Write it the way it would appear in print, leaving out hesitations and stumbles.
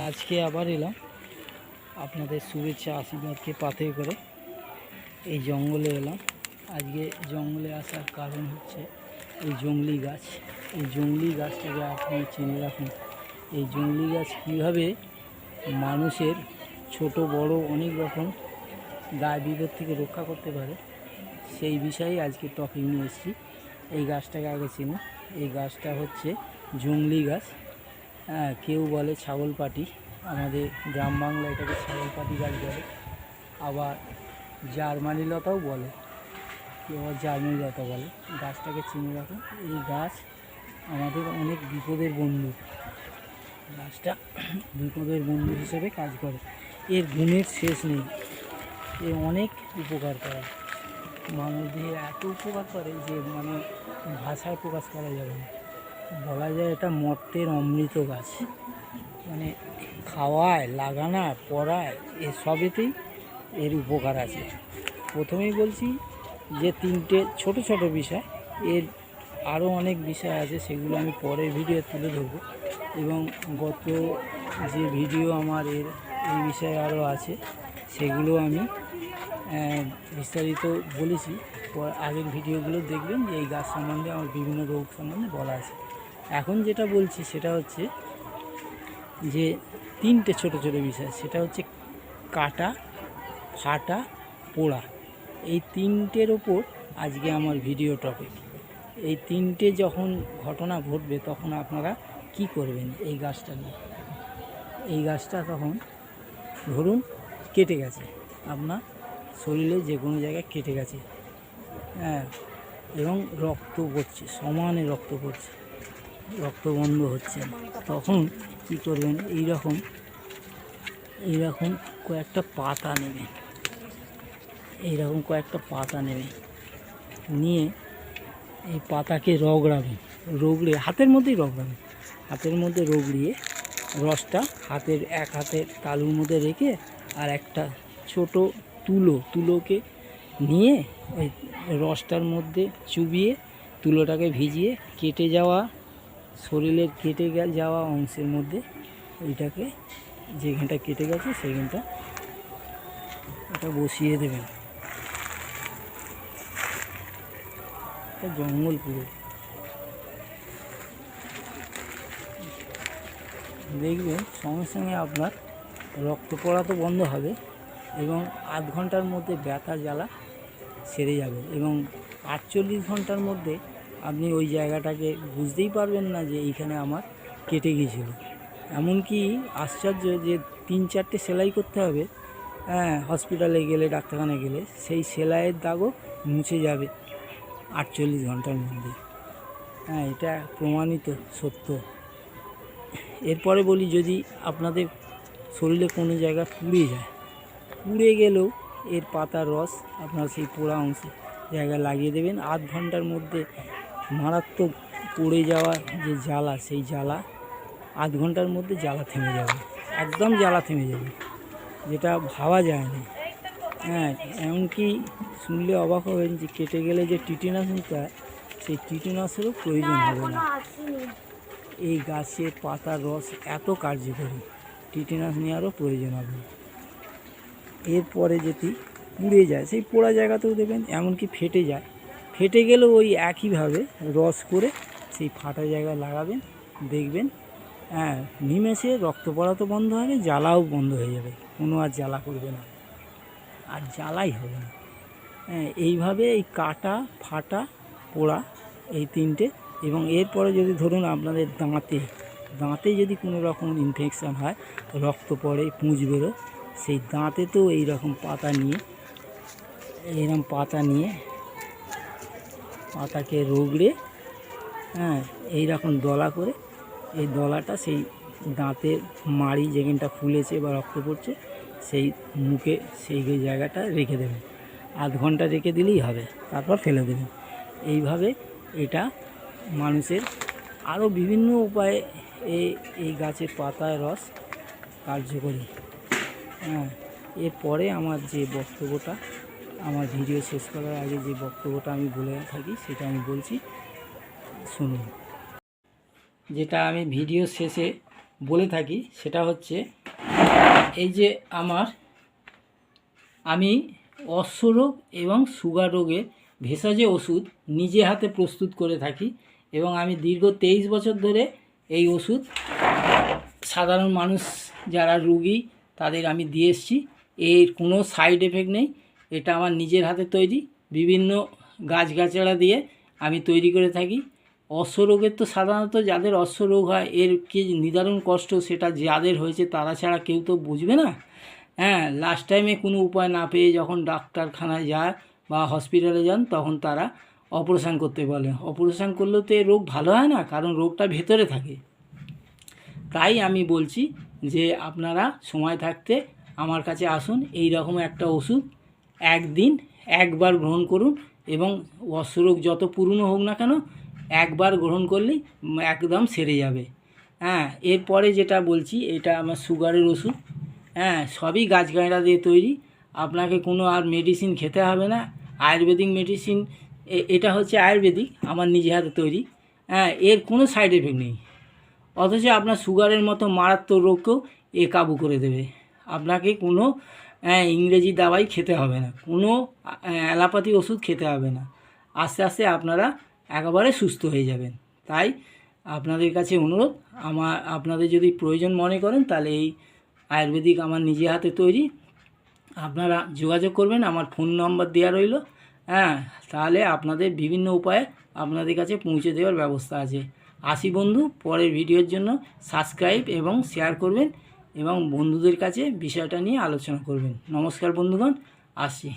আজকে আবার এলাম আপনাদের শুভেচ্ছা আশীর্বাদকে পাথে করে এই জঙ্গলে এলাম। আজকে জঙ্গলে আসার কারণ হচ্ছে এই জংলি গাছ। এই জংলি গাছটাকে আপনি চিনে রাখুন। এই জংলি গাছ কীভাবে মানুষের ছোট বড় অনেক রকম দায় বিপদ থেকে রক্ষা করতে পারে সেই বিষয়ে আজকে টপিক নিয়ে এসেছি। এই গাছটাকে আগে চিনুন। এই গাছটা হচ্ছে জংলি গাছ। কেউ বলে ছাগল পাটি, আমাদের গ্রাম বাংলা এটাকে ছাগল পাটি গাছ বলে। আবার জার্মানি লতাও বলে, কেউ আবার জার্মানি লতা বলে। গাছটাকে চিনে রাখুন। এই গাছ আমাদের অনেক বিপদের বন্ধু। গাছটা বিপদের বন্ধু হিসেবে কাজ করে। এর গুণের শেষ নেই। এ অনেক উপকার করে, মানবদেহে এত উপকার করে যে ভাষায় প্রকাশ করা যাবে না। বলা যায় এটা মর্তের অমৃত গাছ। খাওয়ায়, লাগানায়, পড়ায়, এসবেতেই এর উপকার আছে। প্রথমেই বলছি যে তিনটে ছোট ছোট বিষয়, এর আরও অনেক বিষয় আছে, সেগুলো আমি পরের ভিডিও তুলে ধরবো। এবং গত যে ভিডিও আমার এই বিষয়ে আরও আছে, সেগুলো আমি বিস্তারিত বলেছি। আগের ভিডিওগুলো দেখবেন যে এই গাছ সম্বন্ধে আমার বিভিন্ন রোগ সম্বন্ধে বলা আছে। এখন যেটা বলছি সেটা হচ্ছে যে তিনটে ছোট ছোট বিষয়, সেটা হচ্ছে কাটা, ফাটা, পোড়া। এই তিনটের ওপর আজকে আমার ভিডিও টপিক। এই তিনটে যখন ঘটনা ঘটবে তখন আপনারা কি করবেন এই গাছটা নিয়ে। এই গাছটা তখন ধরুন কেটে গেছে, আপনার শরীরে যে কোনো জায়গায় কেটে গেছে, এবং রক্ত পড়ছে, সমানে রক্ত পড়ছে, রক্ত বন্ধ হচ্ছে, তখন কি করবেন? এইরকম কয়েকটা পাতা নেবেন। এইরকম কয়েকটা পাতা নেবেন, নিয়ে এই পাতাকে রগড়াবেন। হাতের মধ্যেই রগড়াবেন। হাতের মধ্যে রগড়িয়ে রসটা এক হাতের তালুর মধ্যে রেখে আর একটা ছোট তুলোকে নিয়ে ওই রসটার মধ্যে চুবিয়ে তুলোটাকে ভিজিয়ে শরীরের কেটে যাওয়া অংশের মধ্যে ওইটাকে, যেখানটা কেটে গেছে সেখানটা এটা বসিয়ে দেবেন। জঙ্গল পুরো দেখবেন সঙ্গে সঙ্গে আপনার রক্ত পড়া তো বন্ধ হবে এবং আধ ঘন্টার মধ্যে ব্যথা জ্বালা সেরে যাবে এবং 48 ঘন্টার মধ্যে আপনি ওই জায়গাটাকে বুঝতেই পারবেন না যে এইখানে আমার কেটে গিয়েছিল। এমনকি আশ্চর্য যে 3-4টে সেলাই করতে হবে, হসপিটালে গেলে, ডাক্তারখানায় গেলে সেই সেলাইয়ের দাগও মুছে যাবে 48 ঘন্টার মধ্যে। এটা প্রমাণিত সত্য। এরপরে বলি, যদি আপনাদের শরীরে কোনো জায়গা পুড়ে গেলেও এর পাতার রস আপনার সেই পোড়া অংশে জায়গায় লাগিয়ে দেবেন। আধ ঘন্টার মধ্যে মারাত্মক পড়ে যাওয়া যে জ্বালা, সেই জ্বালা আধ ঘন্টার মধ্যে জ্বালা থেমে যাবে, একদম জ্বালা থেমে যাবে, যেটা ভাবা যায় না। এমনকি শুনলে অবাক হবেন যে কেটে গেলে যে টিটেনাস নিতে হয়, সেই টিটেনাসেরও প্রয়োজন হবে না। এই গাছের পাতার রস এত কার্যকরী, টিটেনাস নেওয়ারও প্রয়োজন হবে না। এরপরে যদি পুড়ে যায়, সেই পোড়া জায়গাতেও দেবেন। এমনকি ফেটে গেলেও ওই একইভাবে রস করে সেই ফাটা জায়গায় লাগাবেন। দেখবেন নিমেষে রক্ত পড়া তো বন্ধ হবে, জ্বালাও বন্ধ হয়ে যাবে, কোনো আর জ্বালা করবে না, আর জ্বালাই হবে না। এইভাবে এই কাটা, ফাটা, পোড়া, এই তিনটে। এবং এরপরে যদি ধরুন আপনাদের দাঁতে যদি কোনো রকম ইনফেকশান হয়, রক্ত পড়ে, পুঁজ বেরোয়, সেই দাঁতেতেও এইরকম পাতা নিয়ে পাতাকে রগড়ে এইরকম দলা করে, এই দলাটা সেই দাঁতের মাড়ি যেখানটা ফুলেছে বা রক্ত পড়ছে সেই মুখে সেই জায়গাটা রেখে দেবেন। আধ ঘন্টা রেখে দিলেই হবে, তারপর ফেলে দেবেন। এইভাবে এটা মানুষের আরও বিভিন্ন উপায়ে এই গাছের পাতার রস কার্যকরী। এরপরে আমার যে বক্তব্যটা, আমার ভিডিও শেষ করার আগে যে বক্তব্যটা আমি বলে থাকি সেটা আমি বলছি, শুনুন। যেটা আমি ভিডিও শেষে বলে থাকি সেটা হচ্ছে এই যে আমি অশ্বরোগ এবং সুগার রোগের ভেষজ ওষুধ নিজে হাতে প্রস্তুত করে থাকি এবং আমি দীর্ঘ 23 বছর ধরে এই ওষুধ সাধারণ মানুষ যারা রোগী তাদের আমি দিয়ে এসেছি। এর কোনো সাইড এফেক্ট নেই। এটা আমার নিজের হাতে তৈরি, বিভিন্ন গাছগাছড়া দিয়ে আমি তৈরি করে থাকি। অশ্বরোগের তো সাধারণত যাদের অশ্বরোগ হয় এর কি নিদারুণ কষ্ট, সেটা যাদের হয়েছে তারা ছাড়া কেউ তো বুঝবে না। হ্যাঁ, লাস্ট টাইমে কোনো উপায় না পেয়ে যখন ডাক্তারখানায় যায় বা হসপিটালে যান তখন তারা অপারেশান করতে বলে। অপারেশান করলেও তো এই রোগ ভালো হয় না, কারণ রোগটা ভেতরে থাকে। তাই আমি বলছি যে আপনারা সময় থাকতে আমার কাছে আসুন, এই রকম একটা ওষুধ একদিন একবার গ্রহণ করুন এবং অশ্বরোগ যত পুরনো হোক না কেন একবার গ্রহণ করলেই একদম সেরে যাবে। হ্যাঁ, এরপরে যেটা বলছি এটা আমার সুগারের ওষুধ। হ্যাঁ, সবই গাছগাছড়া দিয়ে তৈরি, আপনাকে কোনো আর মেডিসিন খেতে হবে না। আয়ুর্বেদিক মেডিসিন, এটা হচ্ছে আয়ুর্বেদিক, আমার নিজে হাতে তৈরি। হ্যাঁ, এর কোনো সাইড এফেক্ট নেই, অথচ আপনার সুগারের মতো মারাত্মক রোগকেও এ কাবু করে দেবে। আপনাকে কোনো ইংরেজি দাওয়াই খেতে হবে না, কোনো অ্যালোপ্যাথি ওষুধ খেতে হবে না। আস্তে আস্তে আপনারা একেবারে সুস্থ হয়ে যাবেন। তাই আপনাদের কাছে অনুরোধ, আপনাদের যদি প্রয়োজন মনে করেন তাহলে এই আয়ুর্বেদিক আমার নিজে হাতে তৈরি আপনারা যোগাযোগ করবেন, আমার ফোন নম্বর দেওয়া রইল। হ্যাঁ, তাহলে আপনাদের বিভিন্ন উপায়ে আপনাদের কাছে পৌঁছে দেওয়ার ব্যবস্থা আছে। আসি বন্ধু, পরের ভিডিওর জন্য সাবস্ক্রাইব এবং শেয়ার করবেন এবং বন্ধুদের কাছে বিষয়টা নিয়ে আলোচনা করবেন। নমস্কার বন্ধুগণ, আসি।